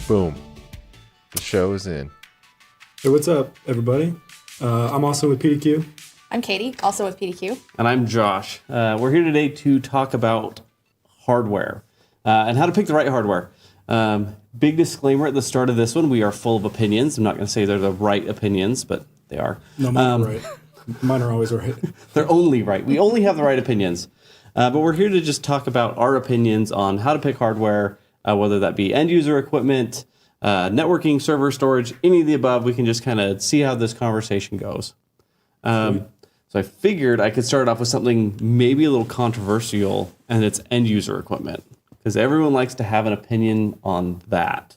Boom. The show is in. Hey, what's up, everybody? I'm also with PDQ. I'm Katie, also with PDQ. And I'm Josh. We're here today to talk about hardware and how to pick the right hardware. Big disclaimer at the start of this one, we are full of opinions. I'm not going to say they're the right opinions, but they are. No, mine are right. Mine are always right. They're only right. We only have the right opinions. But we're here to just talk about our opinions on how to pick hardware, whether that be end user equipment, networking, server storage, any of the above. We can just kind of see how this conversation goes. So I figured I could start off with something maybe a little controversial, and it's end user equipment, because everyone likes to have an opinion on that.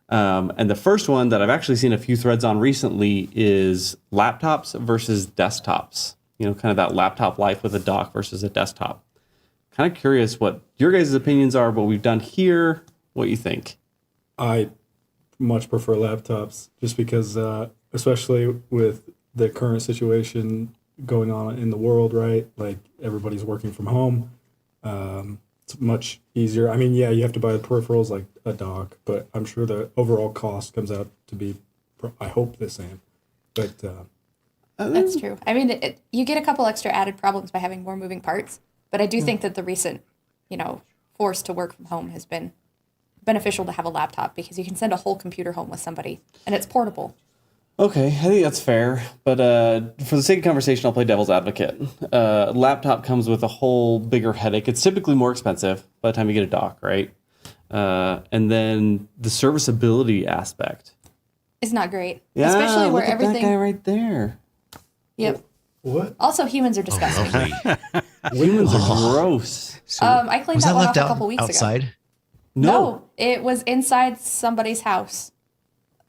And the first one that I've actually seen a few threads on recently is laptops versus desktops. You know, kind of that laptop life with a dock versus a desktop. Kind of curious what your guys' opinions are, what we've done here, what you think. I much prefer laptops just because, especially with the current situation going on in the world, right? Like everybody's working from home. It's much easier. I mean, yeah, you have to buy the peripherals like a dock, but I'm sure the overall cost comes out to be, I hope, the same. But That's true. I mean, you get a couple extra added problems by having more moving parts, but I do think that the recent, force to work from home has been beneficial to have a laptop because you can send a whole computer home with somebody, and it's portable. Okay, I think that's fair, but for the sake of conversation, I'll play devil's advocate. Laptop comes with a whole bigger headache. It's typically more expensive by the time you get a dock, right? And then the serviceability aspect. It's not great. Yeah, especially where look at everything. that guy right there. Yep. what? Also, humans are disgusting. Humans are gross. I cleaned Was that that one left off a out couple weeks ago. outside? No, it was inside somebody's house.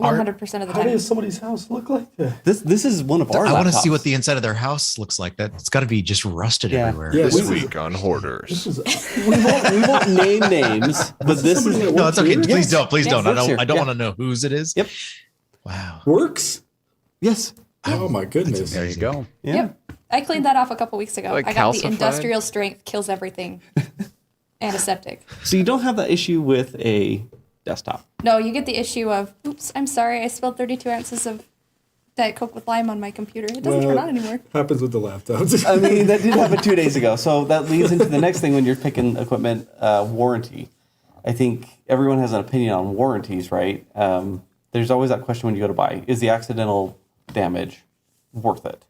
100% of the How time. does somebody's house look like that? This is one of our I want to see laptops. what the inside of their house looks like. It's got to be just rusted Yeah. everywhere. Yeah, This week on Hoarders. This is, we won't name names, but this somebody is that No, it's okay. Yes. Please don't. Please Yes. don't. I Works here. don't Yeah. want to know whose it is. Yep. Wow. works? yes. Oh my goodness. There you go. Yeah. Yep. I cleaned that off a couple weeks ago. Like I got the calcified? industrial strength, kills everything, antiseptic. So you don't have that issue with a desktop. No, you get the issue of, oops, I'm sorry, I spilled 32 ounces of Diet Coke with lime on my computer. It doesn't turn on anymore. Happens with the laptops. I mean, that did happen 2 days ago. So that leads into the next thing when you're picking equipment, warranty. I think everyone has an opinion on warranties, right? There's always that question when you go to buy, is the accidental damage worth it?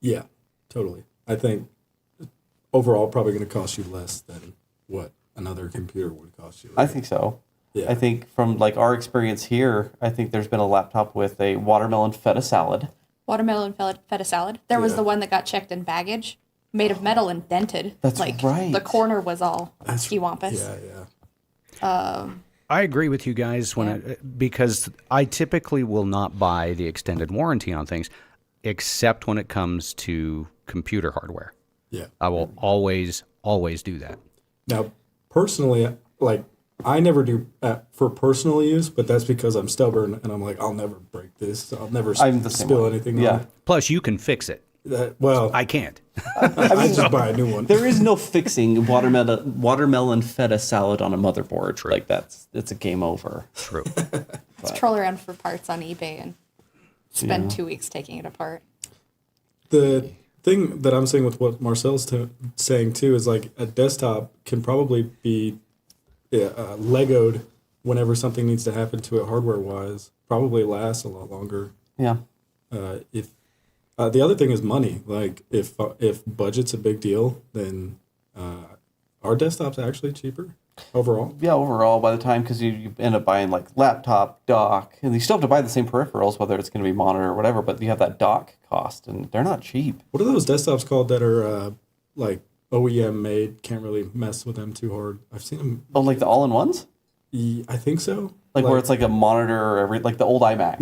Yeah, totally. I think overall probably going to cost you less than what another computer would cost you. I think so. Yeah. I think from like our experience here, I think there's been a laptop with a watermelon feta salad. Watermelon feta salad. There was Yeah. the one that got checked in baggage, made of metal and dented. That's like, right. The corner was all skiwampus. Yeah. I agree with you guys because I typically will not buy the extended warranty on things, except when it comes to computer hardware. Yeah. I will always do that. Now, personally, like I never do for personal use, but that's because I'm stubborn and I'm like, I'll never break this. I'll never I'm the same spill way. anything Yeah. on it. Plus, you can fix it. Well, I can't. I just buy a new one. There is no fixing watermelon feta salad on a motherboard. True. Like it's a game over. True. Let's troll around for parts on eBay and spend 2 weeks taking it apart. The thing that I'm saying with what Marcel's saying too is like a desktop can probably be Legoed whenever something needs to happen to it hardware wise. Probably lasts a lot longer. Yeah. If the other thing is money. Like if budget's a big deal, then our desktop's actually cheaper overall. Yeah, overall, by the time, because you end up buying like laptop, dock, and you still have to buy the same peripherals, whether it's going to be monitor or whatever, but you have that dock cost, and they're not cheap. What are those desktops called that are like OEM made? Can't really mess with them too hard. I've seen them. Oh, like the all-in-ones? I think so. Like where it's like a monitor or like the old iMacs?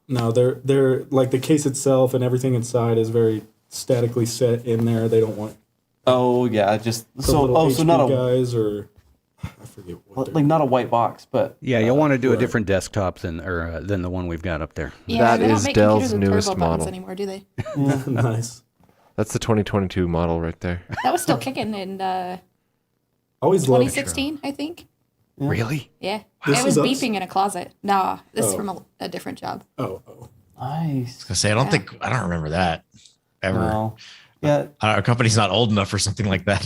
No, they're like the case itself and everything inside is very statically set in there. They don't want Oh, yeah, just, the so little HP not a, guys or I forget what they're like not a white box, but. Yeah, you'll want to do a Right. different desktop than the one we've got up there. Yeah, That they don't is make Dell's computers with newest turbo buttons model. anymore, do they? nice. That's the 2022 model right there. That was still kicking in Always loved 2016, I think. Really? Yeah. This it was is us? beeping in a closet. Nah, this is Oh. from a different job. Oh, Nice. I say I don't remember that ever. Well, yeah. Our company's not old enough for something like that.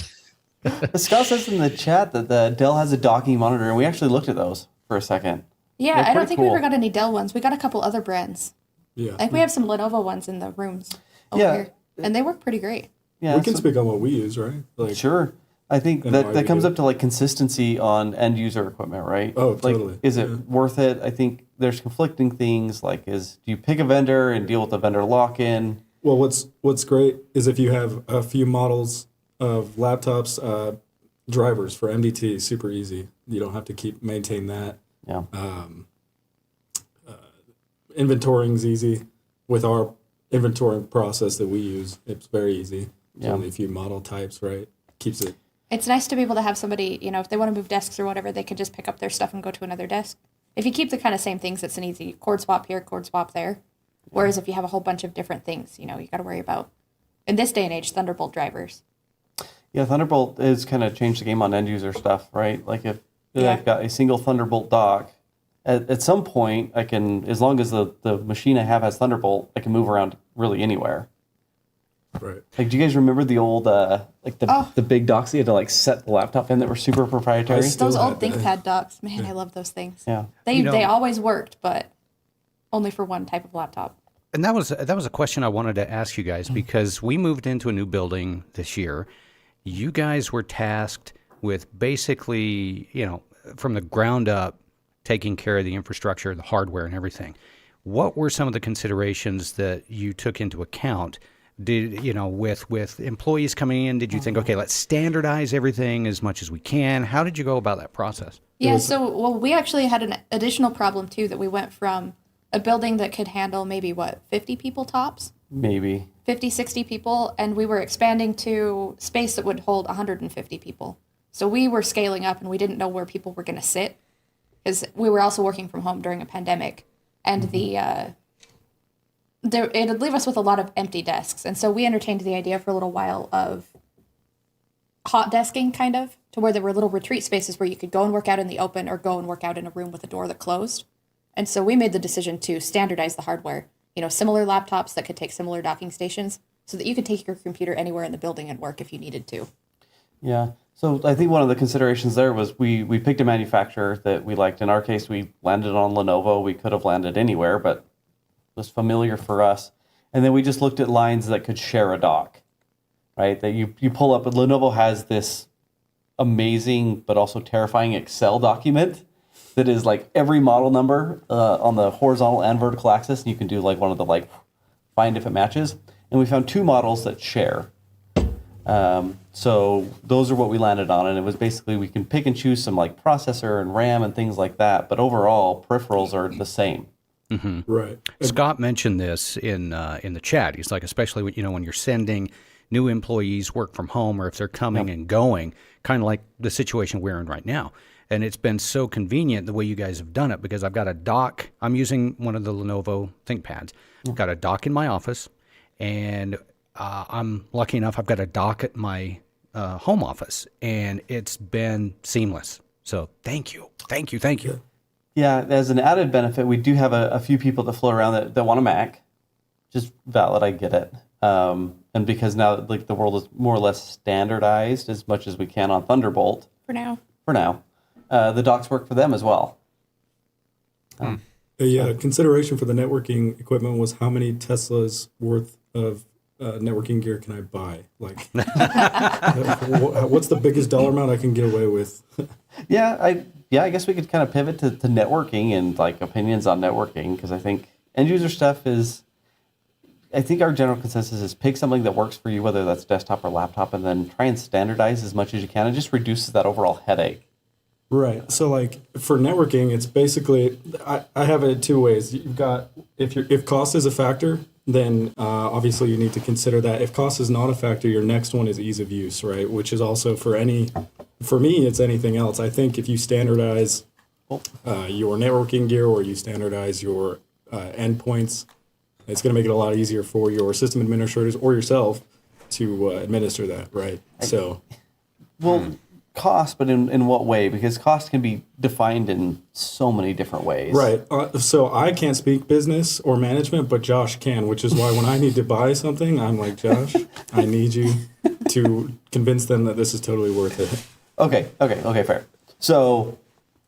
Scott says in the chat that the Dell has a docking monitor, and we actually looked at those for a second. Yeah, They're I don't pretty think we cool. ever got any Dell ones. We got a couple other brands. yeah. Like we have some Lenovo ones in the rooms over Yeah. here, and they work pretty great. Yeah, We can so- speak on what we use, right? Like, Sure. I think And why that we comes do up to like consistency on end user equipment, right? Oh, Like, totally. is it Yeah. worth it? I think there's conflicting things. Like, do you pick a vendor and deal with the vendor lock in? Well, what's great is if you have a few models of laptops, drivers for MDT, super easy. You don't have to maintain that. Yeah. Inventoring's easy. With our inventorying process that we use, it's very easy. There's Yeah. only a few model types, right? Keeps it. It's nice to be able to have somebody, if they want to move desks or whatever, they can just pick up their stuff and go to another desk. If you keep the kind of same things, it's an easy cord swap here, cord swap there. Whereas if you have a whole bunch of different things, you got to worry about, in this day and age, Thunderbolt drivers. Yeah, Thunderbolt has kind of changed the game on end user stuff, right? Like if Yeah. I've got a single Thunderbolt dock, at some point I can, as long as the machine I have has Thunderbolt, I can move around really anywhere. Right. Like, do you guys remember the old the big docks you had to like set the laptop in that were super proprietary? Still Those old have that. ThinkPad docks, man, I love those things. Yeah. They always worked, but only for one type of laptop. And that was a question I wanted to ask you guys because we moved into a new building this year. You guys were tasked with basically, from the ground up, taking care of the infrastructure, the hardware, and everything. What were some of the considerations that you took into account? Did with employees coming in, did you think, okay, let's standardize everything as much as we can? How did you go about that process? Yeah, we actually had an additional problem too, that we went from a building that could handle maybe 50 people tops, Maybe. 50, 60 people, and we were expanding to space that would hold 150 people. So we were scaling up and we didn't know where people were going to sit because we were also working from home during a pandemic, and it'd leave us with a lot of empty desks. And so we entertained the idea for a little while of hot desking, kind of, to where there were little retreat spaces where you could go and work out in the open or go and work out in a room with a door that closed. And so we made the decision to standardize the hardware, similar laptops that could take similar docking stations so that you could take your computer anywhere in the building and work if you needed to. Yeah. So I think one of the considerations there was we picked a manufacturer that we liked. In our case, we landed on Lenovo. We could have landed anywhere, but it was familiar for us. And then we just looked at lines that could share a dock, right? That you pull up, Lenovo has this amazing but also terrifying Excel document that is like every model number on the horizontal and vertical axis. And you can do like one of the find if it matches. And we found two models that share. So those are what we landed on, and it was basically we can pick and choose some processor and RAM and things like that, but overall peripherals are the same. Right. Scott mentioned this in the chat. He's like, especially when you're sending new employees work from home, or if they're coming and going, kind of like the situation we're in right now. And it's been so convenient the way you guys have done it because I've got a dock. I'm using one of the Lenovo ThinkPads. I've got a dock in my office, and I'm lucky enough I've got a dock at my home office, and it's been seamless. So thank you. Yeah, as an added benefit, we do have a few people that float around that want a Mac. Just valid, I get it. And because now the world is more or less standardized as much as we can on Thunderbolt. For now. The docks work for them as well. A consideration for the networking equipment was how many Teslas worth of networking gear can I buy? What's the biggest dollar amount I can get away with? I guess we could kind of pivot to networking and opinions on networking, because I think end user stuff I think our general consensus is pick something that works for you, whether that's desktop or laptop, and then try and standardize as much as you can. It just reduces that overall headache. Right. So for networking, it's basically I have it two ways. You've got if cost is a factor, then obviously you need to consider that. If cost is not a factor, your next one is ease of use, right? Which is also for me, it's anything else. I think if you standardize your networking gear or you standardize your endpoints, it's going to make it a lot easier for your system administrators or yourself to administer that, right? Well, cost, but in what way? Because cost can be defined in so many different ways. Right. So I can't speak business or management, but Josh can, which is why when I need to buy something, I'm like, Josh, I need you to convince them that this is totally worth it. Okay, fair. So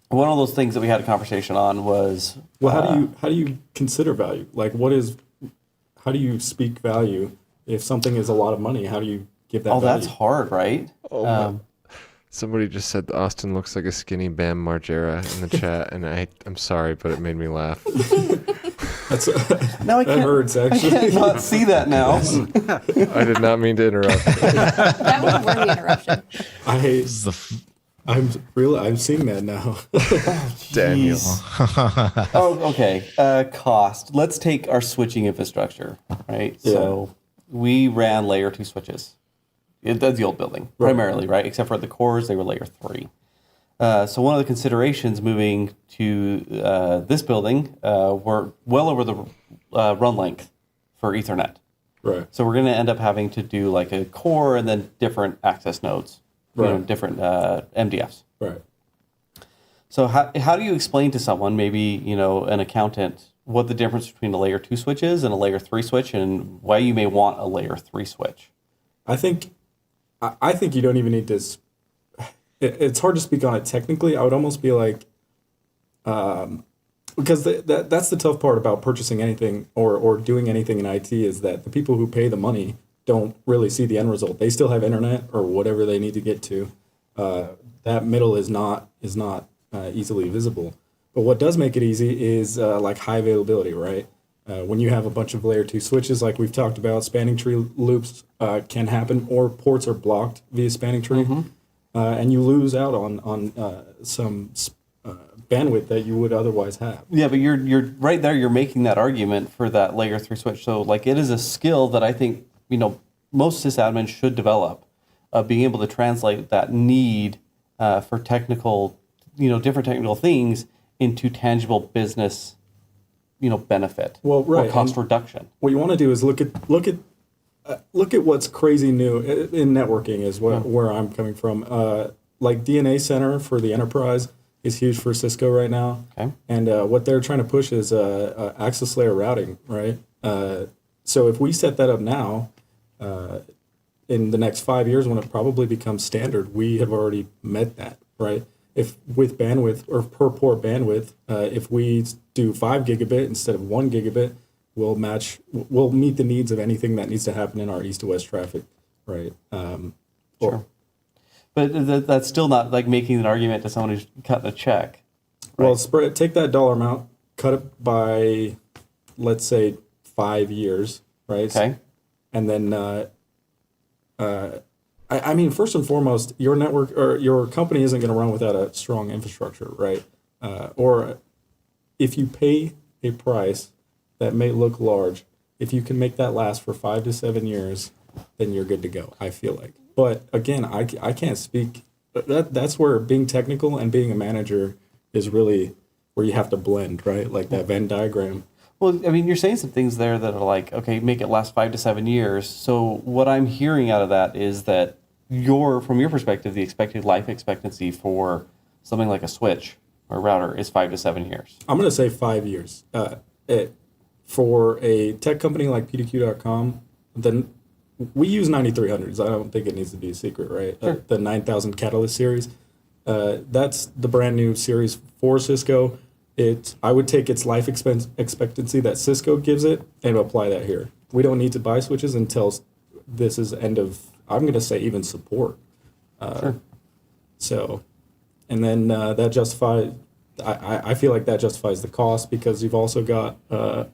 one of those things that we had a conversation on was, Well, how do you consider value? Like, how do you speak value if something is a lot of money? How do you give that? oh, value? that's hard, right? Somebody just said Austin looks like a skinny Bam Margera in the chat, and I'm sorry, but it made me laugh. Now I That can't, hurts, I actually. cannot see that now. I did not mean to interrupt. That was a worthy interruption. This is the I'm seeing that now. Daniel. Oh, okay. Cost. Let's take our switching infrastructure, right? Yeah. So we ran layer 2 switches. That's the old building, primarily, right? Except for the cores, they were layer 3. So one of the considerations moving to this building were well over the run length for Ethernet. Right. So we're going to end up having to do like a core and then different access nodes, Right. different MDFs. Right. So how do you explain to someone, maybe an accountant, what the difference between a layer 2 switch is and a layer 3 switch, and why you may want a layer 3 switch? I think you don't even need to. It's hard to speak on it technically. I would almost be like, because that's the tough part about purchasing anything or doing anything in IT is that the people who pay the money don't really see the end result. They still have internet or whatever they need to get to. That middle is not easily visible. But what does make it easy is like high availability, right? When you have a bunch of layer 2 switches, like we've talked about, spanning tree loops can happen, or ports are blocked via spanning tree, and you lose out on some bandwidth that you would otherwise have. Yeah, but you're right there. You're making that argument for that layer 3 switch. So like it is a skill that I think most sysadmins should develop, being able to translate that need for technical, different technical things into tangible business, benefit. Well, right. Or cost And reduction. what you want to do is look at what's crazy new in networking is where I'm coming from. Like DNA Center for the enterprise is huge for Cisco right now, Okay. and what they're trying to push is access layer routing, right? So if we set that up now, in the next 5 years when it probably becomes standard, we have already met that, right? If with bandwidth or per port bandwidth, if we do 5 gigabit instead of 1 gigabit, we'll meet the needs of anything that needs to happen in our east to west traffic, right? Sure. But that's still not like making an argument to someone who's cutting a check. Well, take that dollar amount, cut it by, let's say, 5 years, right? Okay. And then, I mean, first and foremost, your network or your company isn't going to run without a strong infrastructure, right? Or if you pay a price that may look large, if you can make that last for 5 to 7 years, then you're good to go, I feel like. But again, I can't speak. That's where being technical and being a manager is really where you have to blend, right? Like that Venn diagram. Well, I mean, you're saying some things there that are like, okay, make it last 5 to 7 years. So what I'm hearing out of that is that from your perspective, the expected life expectancy for something like a switch or router is 5 to 7 years. I'm going to say 5 years. For a tech company like PDQ.com, then we use 9300s. I don't think it needs to be a secret, right? Sure. The 9000 Catalyst series. That's the brand new series for Cisco. I would take its life expectancy that Cisco gives it and apply that here. We don't need to buy switches until this is end of, I'm going to say even support. Sure. So, and then that justifies, I feel like that justifies the cost because you've also got,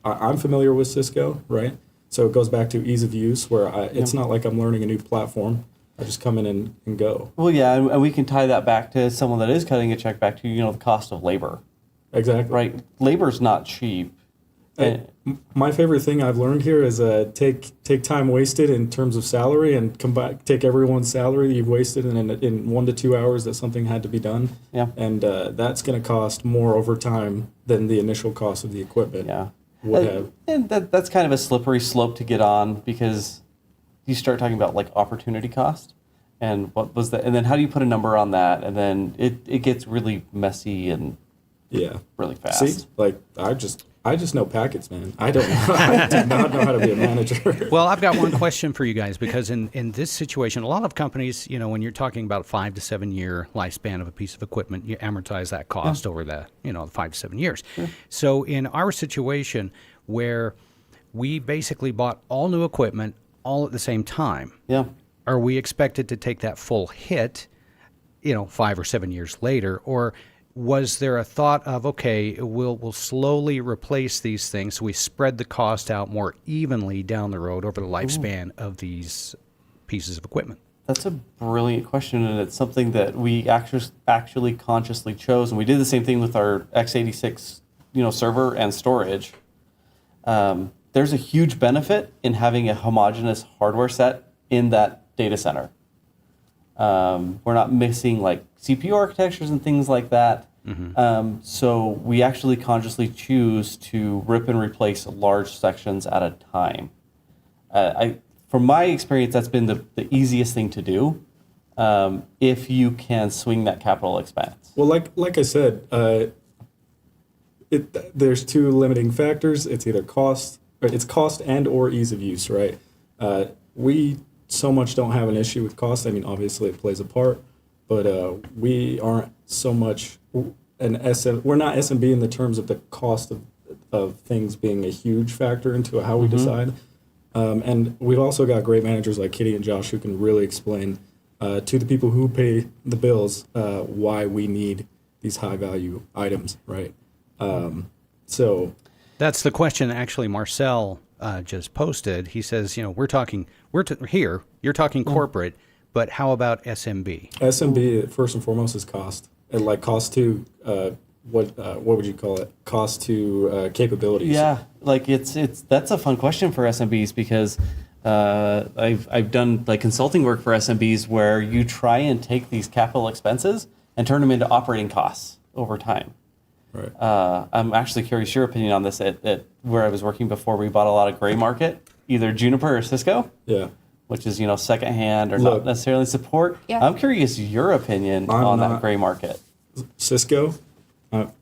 I'm familiar with Cisco, right? So it goes back to ease of use where it's not like I'm learning a new platform. I just come in and go. Well, yeah, and we can tie that back to someone that is cutting a check back to, the cost of labor. Exactly. Right? Labor's not cheap. My favorite thing I've learned here is take time wasted in terms of salary and take everyone's salary you've wasted in 1 to 2 hours that something had to be done. Yeah. And that's going to cost more over time than the initial cost of the equipment. Yeah. Would have. And that's kind of a slippery slope to get on because you start talking about like opportunity cost. And what was that? And then how do you put a number on that? And then it gets really messy and Yeah. really fast. See, like I just know packets, man. I don't know. I do not know how to be a manager. Well, I've got one question for you guys, because in this situation, a lot of companies, when you're talking about 5 to 7 year lifespan of a piece of equipment, you amortize that cost over the 5 to 7 years. So in our situation, where we basically bought all new equipment all at the same time, Yeah. are we expected to take that full hit, 5 or 7 years later, or was there a thought of, okay, we'll slowly replace these things so we spread the cost out more evenly down the road over the lifespan of these pieces of equipment? That's a brilliant question, and it's something that we actually consciously chose, and we did the same thing with our x86, server and storage. There's a huge benefit in having a homogeneous hardware set in that data center. We're not missing like CPU architectures and things like that. So we actually consciously choose to rip and replace large sections at a time. From my experience, that's been the easiest thing to do if you can swing that capital expense. Well, like I said, there's two limiting factors. It's either cost and or ease of use, right? We so much don't have an issue with cost. I mean, obviously it plays a part, but we aren't so much we're not SMB in the terms of the cost of things being a huge factor into how we decide. And we've also got great managers like Kitty and Josh who can really explain to the people who pay the bills why we need these high value items, right? So That's the question actually Marcel just posted. He says, you're talking corporate, but how about SMB? SMB first and foremost is cost, and like cost to what would you call it? Cost to capabilities. Yeah, like that's a fun question for SMBs because I've done like consulting work for SMBs where you try and take these capital expenses and turn them into operating costs over time. Right. I'm actually curious your opinion on this. At where I was working before, we bought a lot of gray market, either Juniper or Cisco. Yeah. Which is secondhand or Look, not necessarily support. Yeah. I'm curious your opinion on that gray market. Cisco, right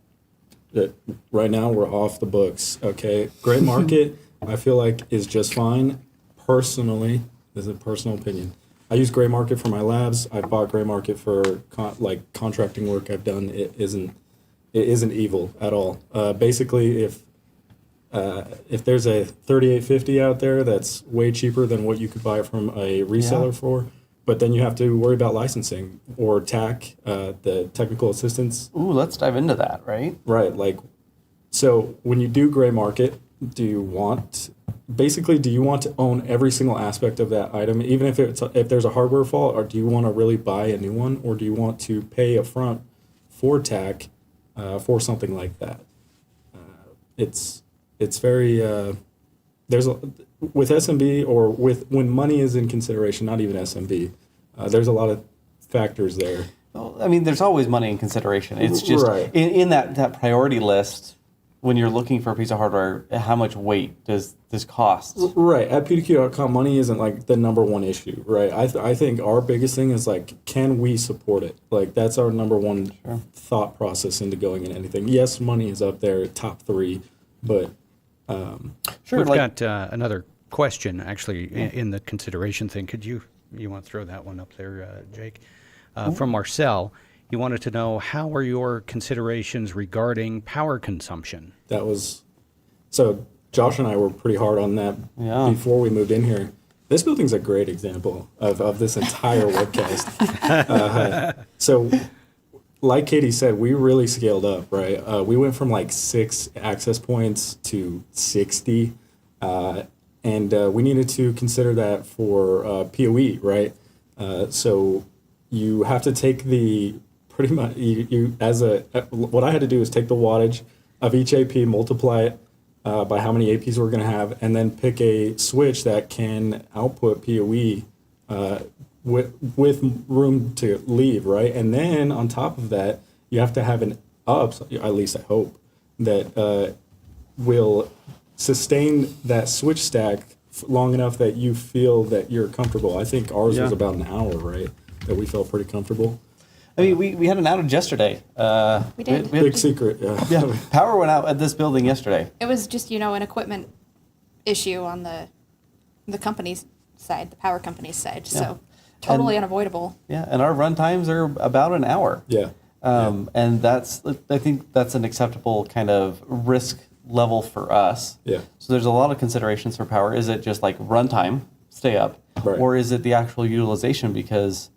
now we're off the books. Okay, gray market, I feel like is just fine. Personally, this is a personal opinion. I use gray market for my labs. I've bought gray market for contracting work I've done. It isn't evil at all. Basically, if there's a 3850 out there that's way cheaper than what you could buy from a reseller for, but then you have to worry about licensing or TAC, the technical assistance. Ooh, let's dive into that, right? Right, so when you do gray market, do you want to own every single aspect of that item, even if there's a hardware fault, or do you want to really buy a new one, or do you want to pay upfront for TAC for something like that? It's very with SMB or when money is in consideration, not even SMB. There's a lot of factors there. Well, I mean, there's always money in consideration. It's just in that priority list when you're looking for a piece of hardware, how much weight does this cost? Right. At PDQ.com, money isn't like the number one issue, right? I think our biggest thing is can we support it? That's our number one thought process into going in anything. Yes, money is up there, top 3, but We've got another question actually in the consideration thing. Could you want to throw that one up there, Jake? From Marcel, he wanted to know, how are your considerations regarding power consumption? So Josh and I were pretty hard on that before we moved in here. This building's a great example of this entire webcast. So like Katie said, we really scaled up, right? We went from 6 access points to 60, and we needed to consider that for PoE, right? So you have to take what I had to do is take the wattage of each AP, multiply it by how many APs we're going to have, and then pick a switch that can output PoE with room to leave, right? And then on top of that, you have to have an up, at least I hope, that will sustain that switch stack long enough that you feel that you're comfortable. I think ours was about an hour, right? that we felt pretty comfortable. I mean, we had an outage yesterday. We did. We had- Big secret, yeah. yeah, power went out at this building yesterday. It was just, an equipment issue on the company's side, the power company's side. So totally unavoidable. Yeah, and our run times are about an hour. Yeah. And I think that's an acceptable kind of risk level for us. Yeah. So there's a lot of considerations for power. Is it just like runtime, stay up, Right. or is it the actual utilization? Because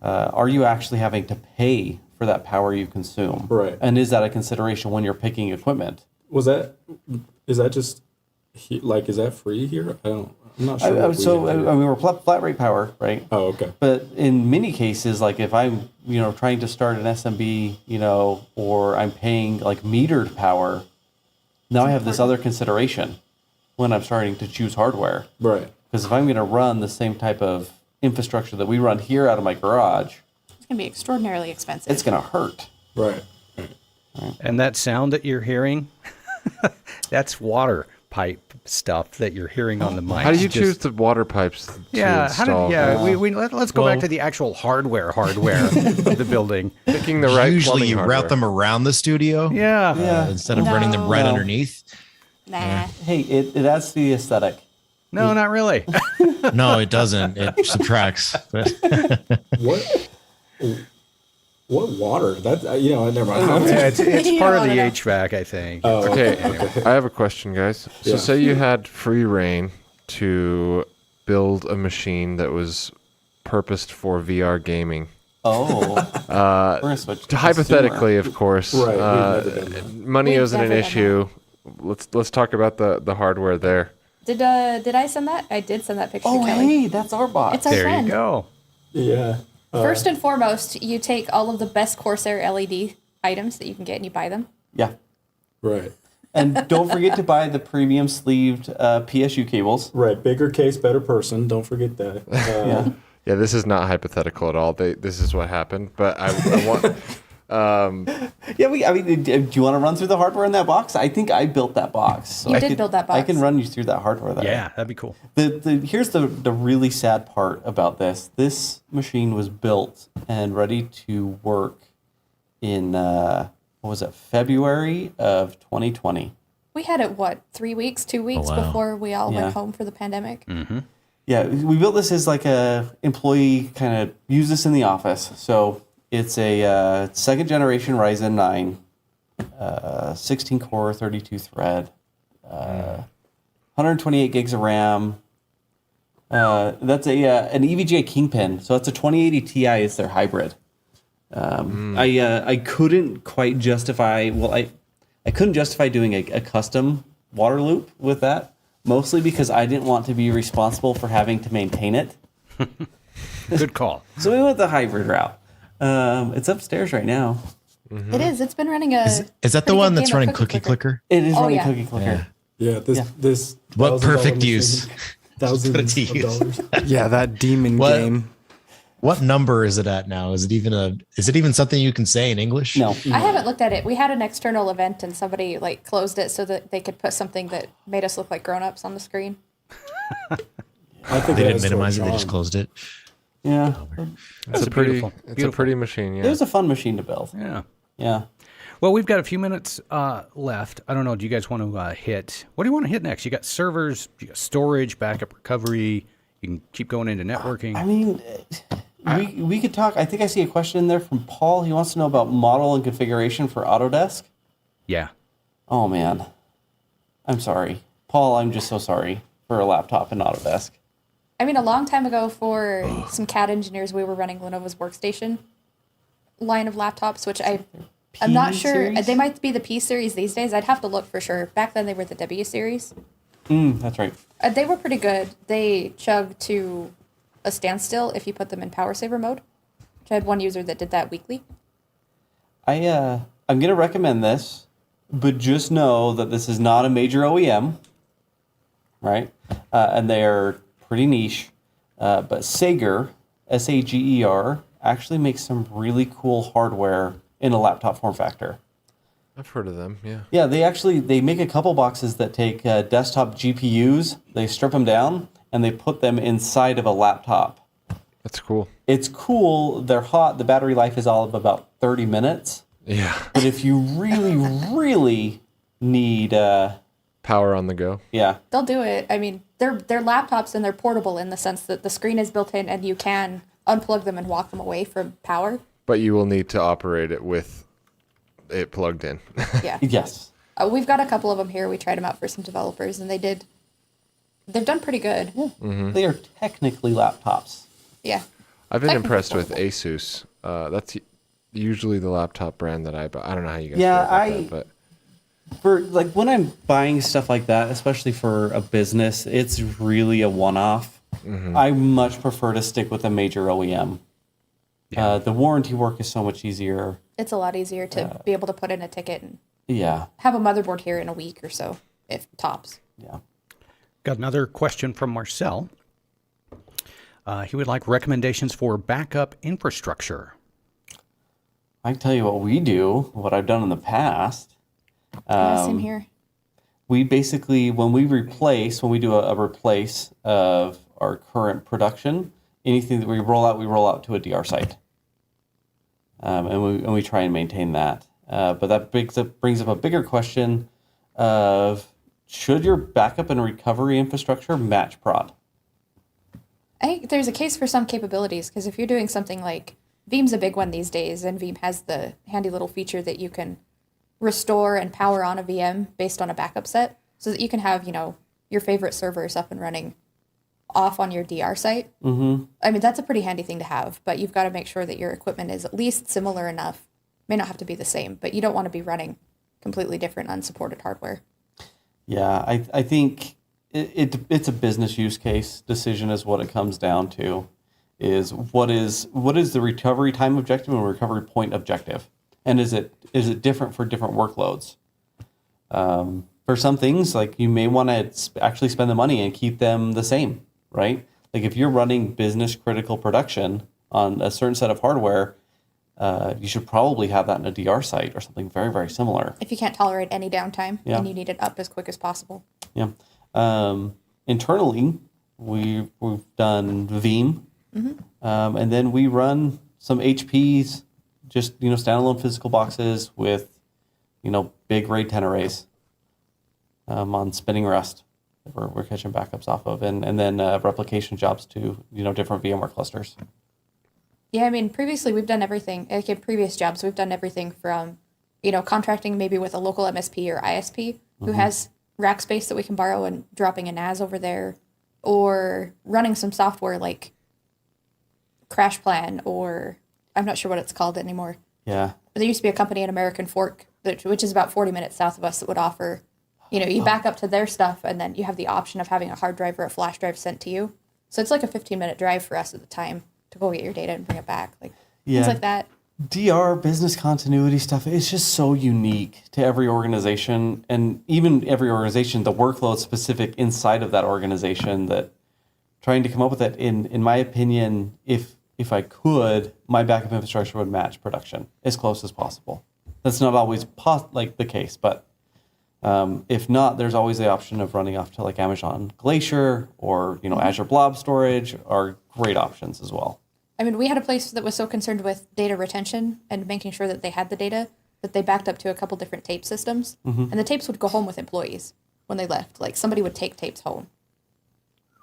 are you actually having to pay for that power you consume? Right. And is that a consideration when you're picking equipment? Is that just, is that free here? I'm not sure. I mean, we're flat rate power, right? Oh, okay. But in many cases, like if I'm, trying to start an SMB, or I'm paying like metered power, now I have this other consideration when I'm starting to choose hardware. Right. Because if I'm going to run the same type of infrastructure that we run here out of my garage, It's going to be extraordinarily expensive. it's going to hurt. Right. And that sound that you're hearing, that's water pipe stuff that you're hearing on the mic. How do you choose the water pipes to install? Let's go back to the actual hardware of the building. Picking the right Usually plumbing you hardware. route them around the studio Yeah. instead of running them right No. underneath. Nah. Hey, it adds to the aesthetic. No, not really. No, it doesn't. It subtracts. What water? That never mind. Yeah, it's You part of don't the wanna know. HVAC, I think. Oh, Okay, I have a question, guys. So Yeah. say you had free reign to build a machine that was purposed for VR gaming. Oh, we're gonna switch to Hypothetically, of course. Right, we've never done that. Money We've isn't an never done issue. Let's talk about the hardware there. Did I send that? I did send that picture Oh, to Kelly. hey, that's our box. It's our There friend. you go. Yeah. First and foremost, you take all of the best Corsair LED items that you can get and you buy them. Yeah. Right. And don't forget to buy the premium sleeved PSU cables. Right. Bigger case, better person. Don't forget that. Yeah. Yeah, this is not hypothetical at all. This is what happened. But I want. Yeah, do you want to run through the hardware in that box? I think I built that box. So You I did could- build that I box. can run you through that hardware there. Yeah, that'd be cool. Here's the really sad part about this. This machine was built and ready to work in February of 2020. We had it, 3 weeks, 2 weeks wow. before we all Yeah. went home for the pandemic. Yeah, we built this as like a employee kind of use this in the office. So it's a second generation Ryzen 9, 16 core, 32 thread, 128 gigs of RAM. That's an EVGA Kingpin. So it's a 2080 Ti is their hybrid. I couldn't quite justify. Well, I couldn't justify doing a custom water loop with that. Mostly because I didn't want to be responsible for having to maintain it. Good call. So we went the hybrid route. It's upstairs right now. It is. It's been running a. Is that the pretty one good that's game of running Cookie Clicker? It is Oh, running yeah. Cookie Clicker. Yeah. This. What $1,000 perfect machine, use. Thousands it of to use. dollars. Yeah, that demon What? game. What number is it at now? Is it even something you can say in English? No. I haven't looked at it. We had an external event and somebody closed it so that they could put something that made us look like grown-ups on the screen. I think They that didn't is to our minimize it. They just charm. closed it. Yeah. It's a beautiful- it's a beautiful. pretty machine. It Yeah. was a fun machine to build. Yeah. Yeah. Well, we've got a few minutes left. I don't know. Do you guys want to hit? What do you want to hit next? You got servers, you got storage, backup recovery. You can keep going into networking. I mean, we could talk. I think I see a question in there from Paul. He wants to know about model and configuration for Autodesk. Yeah. Oh, man. I'm sorry. Paul, I'm just so sorry for a laptop in Autodesk. I mean, a long time ago for some CAD engineers, we were running Lenovo's Workstation line of laptops, which I'm not sure. series? They might be the P series these days. I'd have to look for sure. Back then, they were the W series. That's right. They were pretty good. They chugged to a standstill if you put them in power saver mode. Which I had one user that did that weekly. I'm going to recommend this, but just know that this is not a major OEM, right? And they're pretty niche. But Sager, Sager, actually makes some really cool hardware in a laptop form factor. I've heard of them. Yeah. Yeah, they make a couple boxes that take desktop GPUs, they strip them down, and they put them inside of a laptop. That's cool. It's cool. They're hot. The battery life is all of about 30 minutes. Yeah. But if you really, really need, Power on the go. yeah, They'll do it. I mean, they're laptops and they're portable in the sense that the screen is built in and you can unplug them and walk them away from power. But you will need to operate it with it plugged in. Yeah. yes. We've got a couple of them here. We tried them out for some developers, and they've done pretty good. They are technically laptops. Yeah. I've been Technically impressed with portable. Asus. That's usually the laptop brand that I buy. I don't know how you guys Yeah, feel about that, but For like when I'm buying stuff like that, especially for a business, it's really a one-off. I much prefer to stick with a major OEM. The warranty work is so much easier. It's a lot easier to be able to put in a ticket and Yeah, have a motherboard here in a week or so, if tops. yeah. Got another question from Marcel. He would like recommendations for backup infrastructure. I can tell you what we do, what I've done in the past. Same here. We basically, when we do a replace of our current production, anything that we roll out to a DR site. And we try and maintain that. But that brings up a bigger question of, should your backup and recovery infrastructure match prod? I think there's a case for some capabilities, because if you're doing something like Veeam's a big one these days, and Veeam has the handy little feature that you can restore and power on a VM based on a backup set, so that you can have, your favorite servers up and running off on your DR site. Mm-hmm. I mean, that's a pretty handy thing to have, but you've got to make sure that your equipment is at least similar enough. May not have to be the same, but you don't want to be running completely different unsupported hardware. Yeah, I think it's a business use case decision is what it comes down to. Is what is the recovery time objective and recovery point objective, and is it different for different workloads? For some things, like you may want to actually spend the money and keep them the same, right? Like if you're running business critical production on a certain set of hardware, you should probably have that in a DR site or something very, very similar. If you can't tolerate any downtime Yeah. and you need it up as quick as possible. Yeah. Internally, we've done Veeam, and then we run some HPs, just standalone physical boxes with big RAID 10 arrays on spinning Rust. We're catching backups off of, and then replication jobs to different VMware clusters. Yeah, I mean, previously we've done everything. Like in previous jobs, we've done everything from, contracting maybe with a local MSP or ISP who has rack space that we can borrow and dropping a NAS over there, or running some software like Crash Plan, or I'm not sure what it's called anymore. Yeah. There used to be a company in American Fork, which is about 40 minutes south of us, that would offer, you back up to their stuff, and then you have the option of having a hard drive or a flash drive sent to you. So it's like a 15-minute drive for us at the time to go get your data and bring it back, things like that. DR business continuity stuff is just so unique to every organization, and even every organization, the workload specific inside of that organization, that trying to come up with that, in my opinion, if I could, my backup infrastructure would match production as close as possible. That's not always the case, but if not, there's always the option of running off to like Amazon Glacier or Azure Blob Storage are great options as well. I mean, we had a place that was so concerned with data retention and making sure that they had the data that they backed up to a couple different tape systems. And the tapes would go home with employees when they left. Like somebody would take tapes home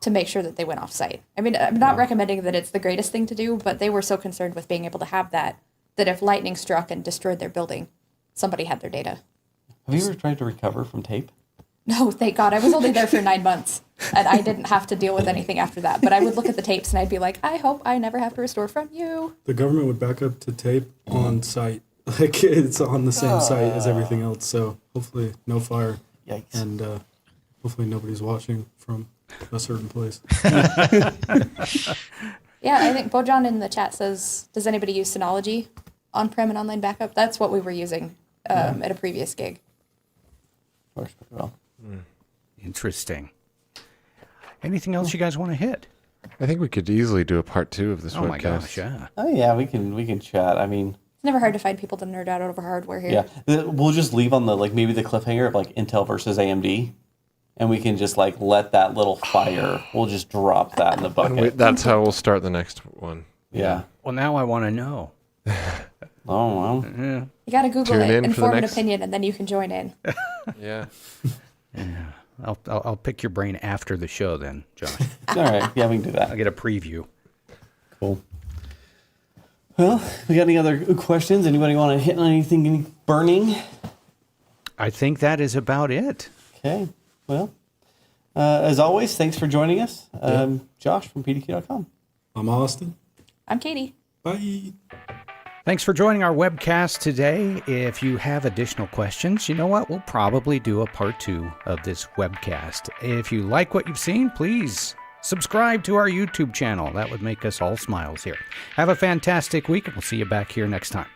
to make sure that they went off site. I mean, I'm not recommending that it's the greatest thing to do, but they were so concerned with being able to have that if lightning struck and destroyed their building, somebody had their data. Have you ever tried to recover from tape? No, thank God. I was only there for 9 months, and I didn't have to deal with anything after that. But I would look at the tapes, and I'd be like, I hope I never have to restore from you. The government would back up to tape on site. Like it's on the same site as everything else. So hopefully no fire. Yikes. And hopefully nobody's watching from a certain place. Yeah, I think Bojan in the chat says, does anybody use Synology on-prem and online backup? That's what we were using at a previous gig. Works pretty well. Interesting. Anything else you guys want to hit? I think we could easily do a part 2 of this Oh webcast. my gosh, yeah. Oh yeah, we can chat. I mean, It's never hard to find people to nerd out over hardware here. yeah, we'll just leave on the maybe the cliffhanger of Intel versus AMD. and we can just like let that little fire. We'll just drop that in the bucket. That's how we'll start the next one. Yeah. Well, now I want to know. Oh well. You got to Google Tune it in and for the form an next- opinion, and then you can join in. Yeah. I'll pick your brain after the show then, Josh. All right. Yeah, we can do I'll that. get a preview. Cool. Well, we got any other questions? Anybody want to hit on anything burning? I think that is about it. Okay. Well, as always, thanks for joining us. Josh from pdq.com. I'm Austin. I'm Katie. Bye. Thanks for joining our webcast today. If you have additional questions, you know what? We'll probably do a part 2 of this webcast. If you like what you've seen, please subscribe to our YouTube channel. That would make us all smiles here. Have a fantastic week, and we'll see you back here next time.